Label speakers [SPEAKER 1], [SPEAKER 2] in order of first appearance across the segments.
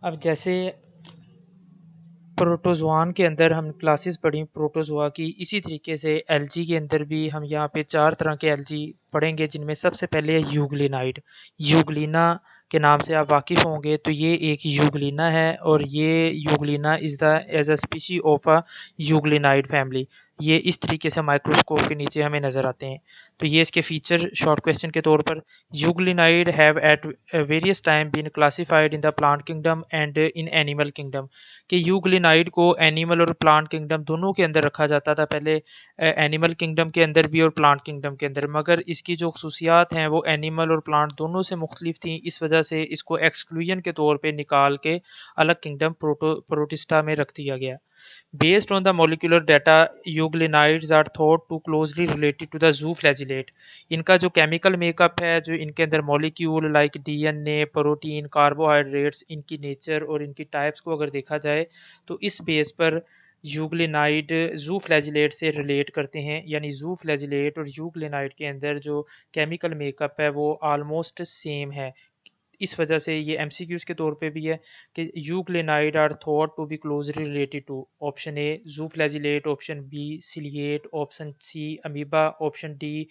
[SPEAKER 1] अब जैसे प्रोटोज़ोआन के अंदर हम क्लासेस पढ़ी प्रोटोज़ोआ की, इसी तरीके से एल्गी के अंदर भी हम यहाँ पे 4 तरह के एल्गी पढ़ेंगे, जिनमें सबसे पहले है यूग्लिनाइड। यूग्लिना के नाम से आप वाकिफ़ होंगे, तो ये एक यूग्लिना है और ये Euglena is the as a species of a euglenoid family. ये इस तरीके से माइक्रोस्कोप के नीचे हमें नज़र आते हैं। तो ये इसके फीचर शॉर्ट क्वेश्चन के तौर पर, euglenoid have at various time been classified in the plant kingdom and in animal kingdom. कि यूग्लिनाइड को एनिमल और प्लांट किंगडम दोनों के अंदर रखा जाता था पहले, एनिमल किंगडम के अंदर भी और प्लांट किंगडम के अंदर, मगर इसकी जो खसूसियात हैं वो एनिमल और प्लांट दोनों से मुख्तलिफ थी। इस वजह से इसको एक्सक्लूजन के तौर पे निकाल के अलग किंगडम प्रोटिस्टा में रख दिया गया। Based on the molecular data, euglenides are thought to closely related to the zooflagellate। इनका जो केमिकल मेकअप है, जो इनके अंदर molecule like DNA, protein, carbohydrates, इनकी नेचर और इनकी टाइप्स को अगर देखा जाए, तो इस बेस पर यूग्लिनाइड जूफ्लैजिलेट से रिलेट करते हैं। यानी जूफ्लैजिलेट और यूग्लिनाइड के अंदर जो केमिकल मेकअप है वो ऑलमोस्ट सेम है। इस वजह से ये एमसीक्यूज के तौर पे भी है कि euglenoid are thought to be closely related to option A zooflagellate, option B ciliate, option C amoeba, option D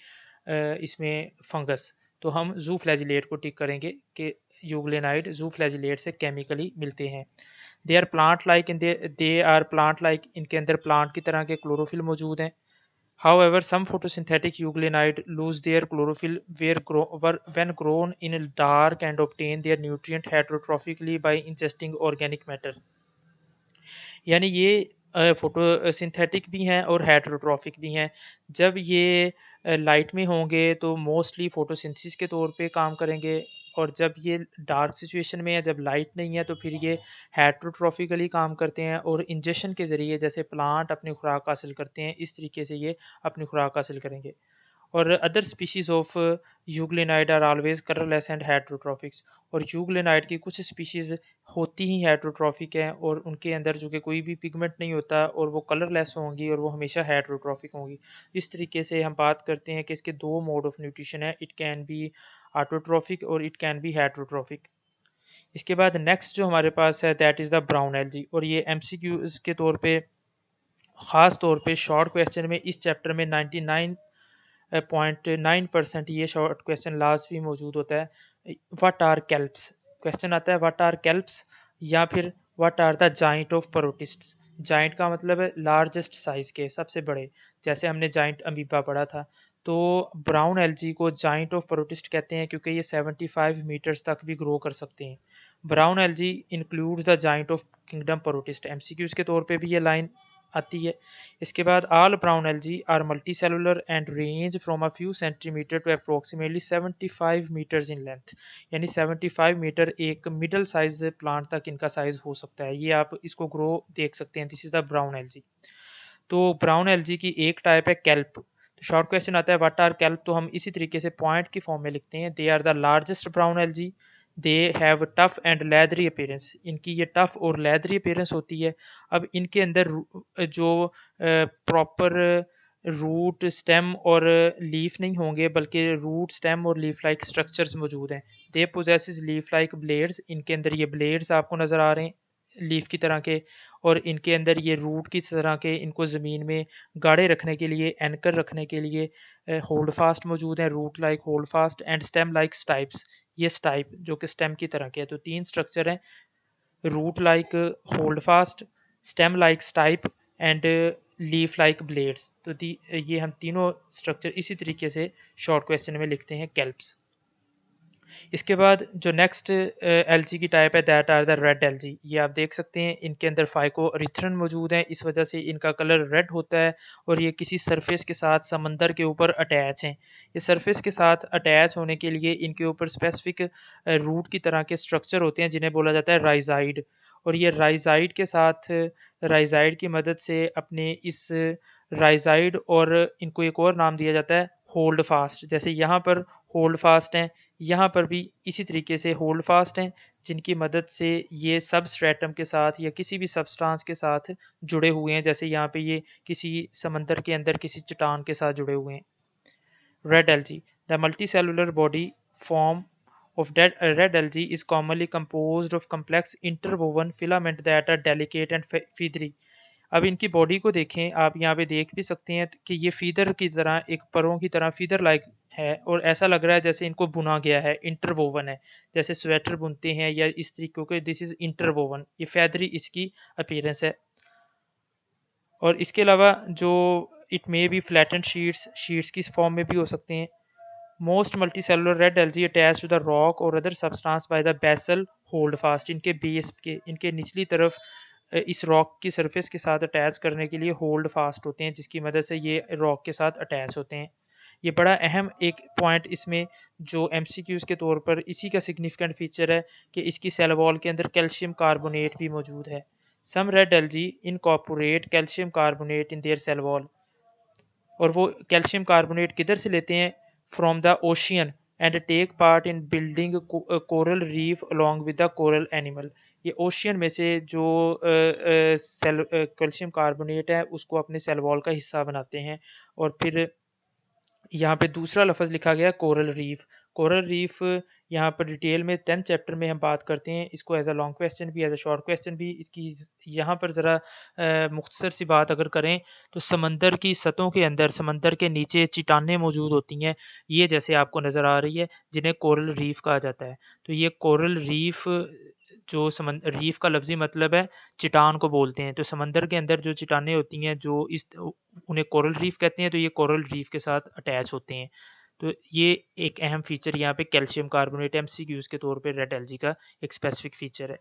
[SPEAKER 1] इसमें फंगस। तो हम जूफ्लैजिलेट को टिक करेंगे कि यूग्लिनाइड जूफ्लैजिलेट से केमिकली मिलते हैं। They are plant like in they are plant like, इनके अंदर प्लांट की तरह के क्लोरोफिल मौजूद हैं। However, some photosynthetic euglenids lose their chlorophyll when grown in dark and obtain their nutrient heterotrophically by ingesting organic matter। यानी ये photosynthetic भी हैं और हेटेरोट्रॉफिक भी हैं। जब ये लाइट में होंगे तो मोस्टली फोटोसिंथेसिस के तौर पे काम करेंगे, और जब ये डार्क सिचुएशन में है, जब लाइट नहीं है, तो फिर ये हेटेरोट्रॉफिकली काम करते हैं और इंजेक्शन के ज़रिए जैसे प्लांट अपनी खुराक हासिल करते हैं, इस तरीके से ये अपनी खुराक हासिल करेंगे। और other species of euglenoid are always colourless and heterotrophics. और यूग्लिनाइड की कुछ स्पीशीज़ होती ही हेटेरोट्रॉफिक हैं और उनके अंदर जो कि कोई भी पिगमेंट नहीं होता और वो कलरलेस होंगी और वो हमेशा हेटेरोट्रॉफिक होंगी। इस तरीके से हम बात करते हैं कि इसके दो मोड ऑफ न्यूट्रिशन है, इट कैन बी ऑटोट्रॉफिक और इट कैन बी हेटेरोट्रॉफिक। इसके बाद नेक्स्ट जो हमारे पास है that is the brown algae, और ये एमसीक्यूज के तौर पे, ख़ास तौर पे शॉर्ट क्वेश्चन में इस चैप्टर में 99.9% ये शॉर्ट क्वेश्चन लास्ट भी मौजूद होता है। व्हाट आर कैल्प्स, क्वेश्चन आता है व्हाट आर कैल्प्स, या फिर what are the giant of protists. Giant का मतलब है लार्जेस्ट साइज के, सबसे बड़े, जैसे हमने जाइंट अमीबा पढ़ा था। तो ब्राउन एल्गी को जाइंट ऑफ प्रोटिस्ट कहते हैं क्योंकि ये 75 मीटर्स तक भी ग्रो कर सकते हैं। Brown algae includes the giant of kingdom protist, MCQs के तौर पे भी ये लाइन आती है। इसके बाद all brown algae are multi cellular and range from a few centimetre to approximately 75 metres in length. यानी 75 मीटर एक मिडल साइज प्लांट तक इनका साइज हो सकता है। ये आप इसको ग्रो देख सकते हैं, this is the brown algae. तो ब्राउन एल्गी की एक टाइप है कैल्प। तो शॉर्ट क्वेश्चन आता है व्हाट आर कैल्प, तो हम इसी तरीके से पॉइंट की फॉर्म में लिखते हैं, they are the largest brown algae, they have tough and leathery appearance. इनकी ये टफ और लेदरी अपीयरेंस होती है। अब इनके अंदर जो प्रॉपर रूट स्टेम और लीफ नहीं होंगे, बल्कि रूट स्टेम और लीफ लाइक स्ट्रक्चर्स मौजूद हैं। दे पोजेसिस लीफ लाइक ब्लेड्स, इनके अंदर ये ब्लेड्स आपको नज़र आ रहे हैं लीफ की तरह के, और इनके अंदर ये रूट की तरह के इनको ज़मीन में गाढ़े रखने के लिए, एंकर रखने के लिए होल्ड फास्ट मौजूद हैं, root like hold fast and stem like stipes. ये स्टाइप जो कि स्टेम की तरह के है, तो तीन स्ट्रक्चर हैं, root like hold fast, stem like stipe and leaf like blades. तो ये हम तीनों स्ट्रक्चर इसी तरीके से शॉर्ट क्वेश्चन में लिखते हैं कैल्प्स। इसके बाद जो नेक्स्ट एलजी की टाइप है that are the red algae. ये आप देख सकते हैं इनके अंदर फाइकोरिथ्रन मौजूद हैं, इस वजह से इनका कलर रेड होता है और ये किसी सरफेस के साथ समंदर के ऊपर अटैच हैं। ये सरफेस के साथ अटैच होने के लिए इनके ऊपर स्पेसिफिक रूट की तरह के स्ट्रक्चर होते हैं जिन्हें बोला जाता है राइजाइड। और ये राइजाइड के साथ, राइजाइड की मदद से अपने इस राइजाइड, और इनको एक और नाम दिया जाता है होल्ड फास्ट। जैसे यहाँ पर होल्ड फास्ट हैं, यहाँ पर भी इसी तरीके से होल्ड फास्ट हैं, जिनकी मदद से ये सबस्ट्रेटम के साथ या किसी भी सब्सटेंस के साथ जुड़े हुए हैं। जैसे यहाँ पे ये किसी समंदर के अंदर किसी चट्टान के साथ जुड़े हुए हैं। Red algae, the multi cellular body form of red algae is commonly composed of complex interwoven filament that are delicate and feathery. अब इनकी बॉडी को देखें, आप यहाँ पे देख भी सकते हैं कि ये फीदर की तरह, एक परों की तरह फीदर लाइक है, और ऐसा लग रहा है जैसे इनको बुना गया है, इंटरवोवन है, जैसे स्वेटर बुनते हैं या इस तरीके के, दिस इज इंटरवोवन, ये फैदरी इसकी अपीयरेंस है। और इसके अलावा जो it may be flattened sheets की फॉर्म में भी हो सकते हैं। Most multicellular red algae attach to the rock और other substance by the basal holdfast, इनके बेस के, इनके निचली तरफ इस रॉक की सरफेस के साथ अटैच करने के लिए होल्ड फास्ट होते हैं, जिसकी मदद से ये रॉक के साथ अटैच होते हैं। ये बड़ा अहम एक पॉइंट इसमें जो एमसीक्यूज के तौर पर इसी का सिग्निफिकेंट फीचर है कि इसकी सेल वॉल के अंदर कैल्शियम कार्बोनेट भी मौजूद है। Some red algae incorporate calcium carbonate in their cell wall, और वो कैल्शियम कार्बोनेट किधर से लेते हैं? From the ocean and take part in building coral reef along with the coral animal. ये ओशियन में से जो सेल कैल्शियम कार्बोनेट है उसको अपने सेल वॉल का हिस्सा बनाते हैं। और फिर यहाँ पे दूसरा लफ्ज़ लिखा गया कोरल रीफ। कोरल रीफ यहाँ पर डिटेल में 10th चैप्टर में हम बात करते हैं, इसको एज अ लॉन्ग क्वेश्चन भी, एज अ शॉर्ट क्वेश्चन भी। इसकी यहाँ पर ज़रा मुख्तसर सी बात अगर करें तो समंदर की सतहों के अंदर, समंदर के नीचे चट्टानें मौजूद होती हैं, ये जैसे आपको नज़र आ रही है, जिन्हें कोरल रीफ कहा जाता है। तो ये कोरल रीफ, जो रीफ का लफ्ज़ी मतलब है चट्टान को बोलते हैं, तो समंदर के अंदर जो चट्टानें होती हैं जो इस उन्हें कोरल रीफ कहते हैं, तो ये कोरल रीफ के साथ अटैच होते हैं। तो ये एक अहम फीचर यहाँ पे कैल्शियम कार्बोनेट एमसीक्यूज के तौर पे रेड एल्गी का एक स्पेसिफिक फीचर है।